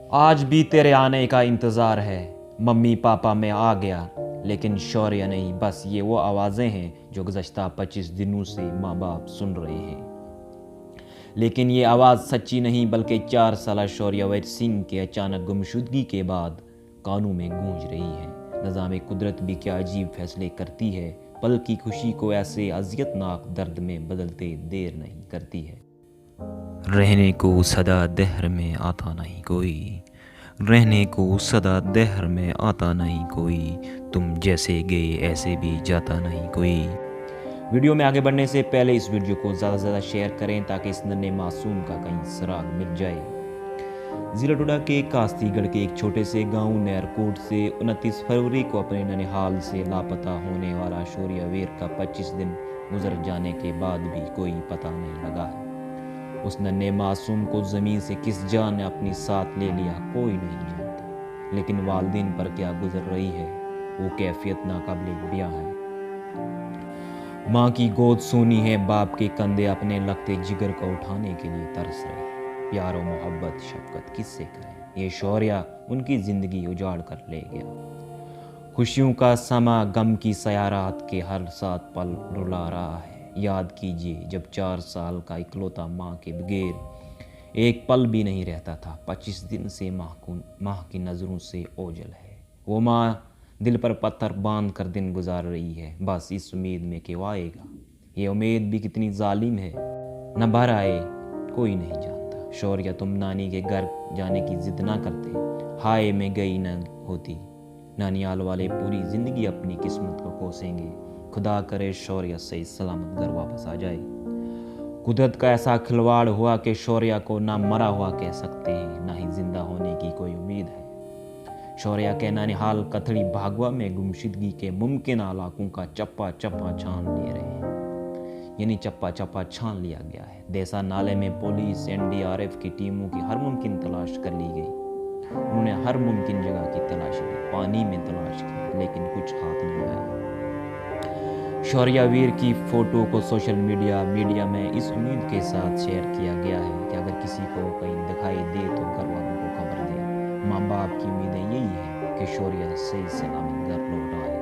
آج بھی تیرے آنے کا انتظار ہے، ممی پاپا میں آ گیا، لیکن شوریہ نہیں، بس یہ وہ آوازیں ہیں جو گزشتہ 25 دنوں سے ماں باپ سن رہے ہیں۔ لیکن یہ آواز سچی نہیں، بلکہ 4 سالہ شوریہ ویر سنگھ کے اچانک گمشدگی کے بعد کانوں میں گونج رہی ہے۔ نظام قدرت بھی کیا عجیب فیصلے کرتی ہے، پل کی خوشی کو ایسے اذیت ناک درد میں بدلتے دیر نہیں کرتی ہے۔ رہنے کو صدا دہر میں آتا نہیں کوئی، رہنے کو صدا دہر میں آتا نہیں کوئی، تم جیسے گئے ایسے بھی جاتا نہیں کوئی۔ ویڈیو میں آگے بڑھنے سے پہلے اس ویڈیو کو زیادہ سے زیادہ شیئر کریں تاکہ اس ننھے معصوم کا کہیں سراغ مل جائے۔ ضلع ڈوڈا کے کاستی گڑھ کے ایک چھوٹے سے گاؤں نیرکوٹ سے 29 فروری کو اپنے ننھیال سے لاپتہ ہونے والا شوریہ ویر کا 25 دن گزر جانے کے بعد بھی کوئی پتہ نہیں لگا ہے۔ اس ننھے معصوم کو زمین سے کس جان نے اپنی ساتھ لے لیا کوئی نہیں جانتا، لیکن والدین پر کیا گزر رہی ہے وہ کیفیت ناقابل بیاں ہے۔ ماں کی گود سونی ہے، باپ کے کندھے اپنے لگتے جگر کو اٹھانے کے لیے ترس رہے ہیں۔ پیار و محبت شفقت کس سے کریں، یہ شوریہ ان کی زندگی اجاڑ کر لے گیا۔ خوشیوں کا سما غم کی سیارات کے ہر ساتھ پل رلا رہا ہے۔ یاد کیجئے جب 4 سال کا اکلوتا ماں کے بغیر ایک پل بھی نہیں رہتا تھا۔ 25 دن سے ماں کی نظروں سے اوجھل ہے۔ وہ ماں دل پر پتھر باندھ کر دن گزار رہی ہے، بس اس امید میں کہ وہ آئے گا۔ یہ امید بھی کتنی ظالم ہے، نہ بھر آئے کوئی نہیں جانتا۔ شوریہ تم نانی کے گھر جانے کی ضد نہ کرتے، ہائے میں گئی نہ ہوتی۔ نانیال والے پوری زندگی اپنی قسمت کو کوسیں گے، خدا کرے شوریہ صحیح سلامت گھر واپس آ جائے۔ قدرت کا ایسا کھلواڑ ہوا کہ شوریہ کو نہ مرا ہوا کہہ سکتے ہیں، نہ ہی زندہ ہونے کی کوئی امید ہے۔ شوریہ کے ننھیال کتھڑی بھاگوا میں گمشدگی کے ممکن علاقوں کا چپا چپا چھان لے رہے ہیں، یعنی چپا چپا چھان لیا گیا ہے۔ دیسا نالے میں پولیس NDRF کی ٹیموں کی ہر ممکن تلاش کر لی گئی۔ انہوں نے ہر ممکن جگہ کی تلاش لی، پانی میں تلاش کی، لیکن کچھ ہاتھ نہیں آیا۔ شوریہ ویر کی فوٹو کو سوشل میڈیا میں اس امید کے ساتھ شیئر کیا گیا ہے کہ اگر کسی کو کہیں دکھائی دے تو گھر والوں کو خبر دے۔ ماں باپ کی امیدیں یہی ہیں کہ شوریہ صحیح سلامت گھر لوٹ آئے۔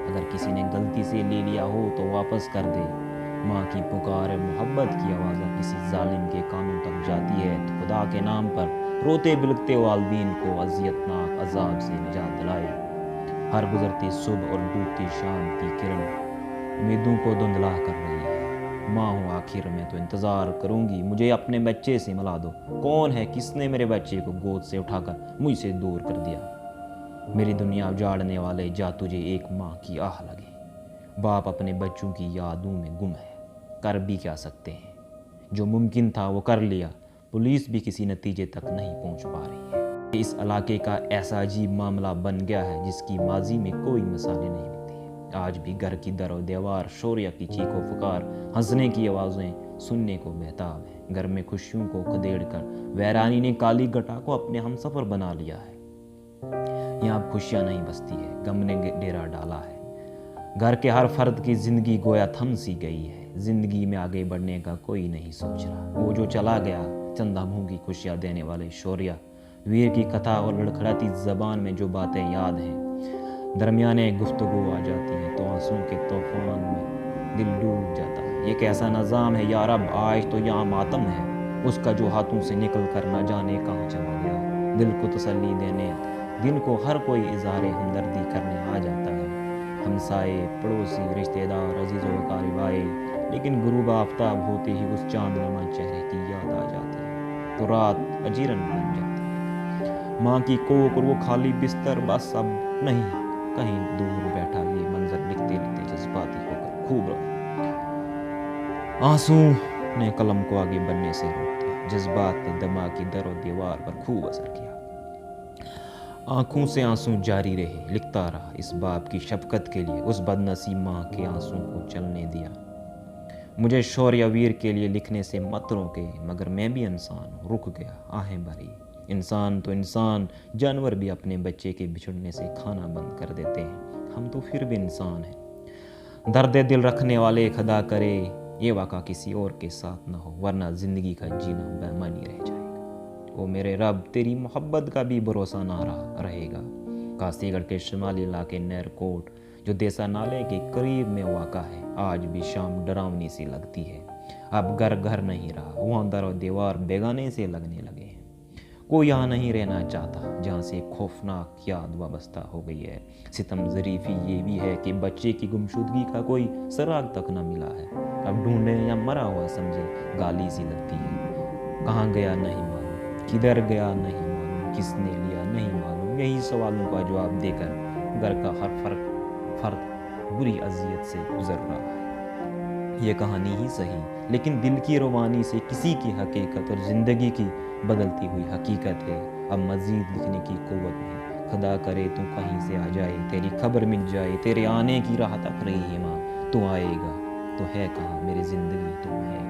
اگر کسی نے غلطی سے لے لیا ہو تو واپس کر دے۔ ماں کی پکار محبت کی آواز کسی ظالم کے کانوں تک جاتی ہے تو خدا کے نام پر روتے بلکتے والدین کو اذیت ناک عذاب سے نجات دلائے۔ ہر گزرتی صبح اور ڈوبتی شام کی کرن امیدوں کو دھندلا کر رہی ہے۔ ماں ہوں آخر میں تو انتظار کروں گی، مجھے اپنے بچے سے ملا دو۔ کون ہے، کس نے میرے بچے کو گود سے اٹھا کر مجھ سے دور کر دیا؟ میری دنیا اجاڑنے والے، جا تجھے ایک ماں کی آہ لگے۔ باپ اپنے بچوں کی یادوں میں گم ہے، کر بھی کیا سکتے ہیں؟ جو ممکن تھا وہ کر لیا، پولیس بھی کسی نتیجے تک نہیں پہنچ پا رہی ہے۔ اس علاقے کا ایسا عجیب معاملہ بن گیا ہے جس کی ماضی میں کوئی مثالیں نہیں ملتی ہیں۔ آج بھی گھر کی در و دیوار شوریہ کی چیخ و پکار، ہنسنے کی آوازیں سننے کو بہتاب ہے۔ گھر میں خوشیوں کو کھدیڑ کر ویرانی نے کالی گھٹا کو اپنے ہمسفر بنا لیا ہے۔ یہاں اب خوشیاں نہیں بستی ہے، غم نے ڈیرا ڈالا ہے۔ گھر کے ہر فرد کی زندگی گویا تھم سی گئی ہے۔ زندگی میں آگے بڑھنے کا کوئی نہیں سوچ رہا۔ وہ جو چلا گیا، چند لمحوں کی خوشیاں دینے والے شوریہ ویر کی کتھا اور لڑکھڑاتی زبان میں جو باتیں یاد ہیں، درمیانے گفتگو آ جاتی ہیں تو آنسوں کے طوفان میں دل ڈوب جاتا ہے۔ یہ کیسا نظام ہے یا رب، آج تو یہاں ماتم ہے اس کا جو ہاتھوں سے نکل کر نہ جانے کہاں چلا گیا۔ دل کو تسلی دینے دن کو ہر کوئی اظہار ہمدردی کرنے آ جاتا ہے، ہمسائے، پڑوسی، رشتہ دار، عزیز و اقارب آئے، لیکن غروب آفتاب ہوتے ہی اس چاند نما چہرے کی یاد آ جاتی ہے تو رات اجیرن بن جاتی ہے۔ ماں کی کوکھ اور وہ خالی بستر، بس اب نہیں، کہیں دور بیٹھا یہ منظر لکھتے لکھتے جذباتی ہو کر خوب رہا۔ آنسو نے قلم کو آگے بڑھنے سے روک دیا، جذبات نے دماغ کی در و دیوار پر خوب اثر کیا۔ آنکھوں سے آنسو جاری رہے، لکھتا رہا اس باپ کی شفقت کے لیے، اس بدنصیب ماں کے آنسو کو چلنے دیا۔ مجھے شوریہ ویر کے لیے لکھنے سے مت روکے، مگر میں بھی انسان ہوں، رک گیا، آہیں بھری۔ انسان تو انسان، جانور بھی اپنے بچے کے بچھڑنے سے کھانا بند کر دیتے ہیں، ہم تو پھر بھی انسان ہیں۔ درد دل رکھنے والے، خدا کرے یہ واقعہ کسی اور کے ساتھ نہ ہو، ورنہ زندگی کا جینا بے معنی رہ جائے گا۔ او میرے رب تیری محبت کا بھی بھروسہ نہ رہے گا۔ کاسی گڑھ کے شمالی علاقے نیرکوٹ جو دیسا نالے کے قریب میں واقع ہے، آج بھی شام ڈراؤنی سی لگتی ہے۔ اب گھر نہیں رہا، وہاں در و دیوار بیگانے سے لگنے لگے ہیں۔ کوئی یہاں نہیں رہنا چاہتا جہاں سے خوفناک یاد وابستہ ہو گئی ہے۔ ستم ظریفی یہ بھی ہے کہ بچے کی گمشدگی کا کوئی سراغ تک نہ ملا ہے۔ اب ڈھونڈے یا مرا ہوا سمجھے گالی سی لگتی ہے۔ کہاں گیا نہیں معلوم، کدھر گیا نہیں معلوم، کس نے لیا نہیں معلوم۔ یہی سوالوں کا جواب دے کر گھر کا ہر فرد بری اذیت سے گزر رہا ہے۔ یہ کہانی ہی صحیح، لیکن دل کی روانی سے کسی کی حقیقت اور زندگی کی بدلتی ہوئی حقیقت ہے۔ اب مزید لکھنے کی قوت نہیں۔ خدا کرے تو کہیں سے آ جائے، تیری خبر مل جائے، تیرے آنے کی راہ تک رہی ہے ماں۔ تو آئے گا تو ہے کہاں، میری زندگی تو ہے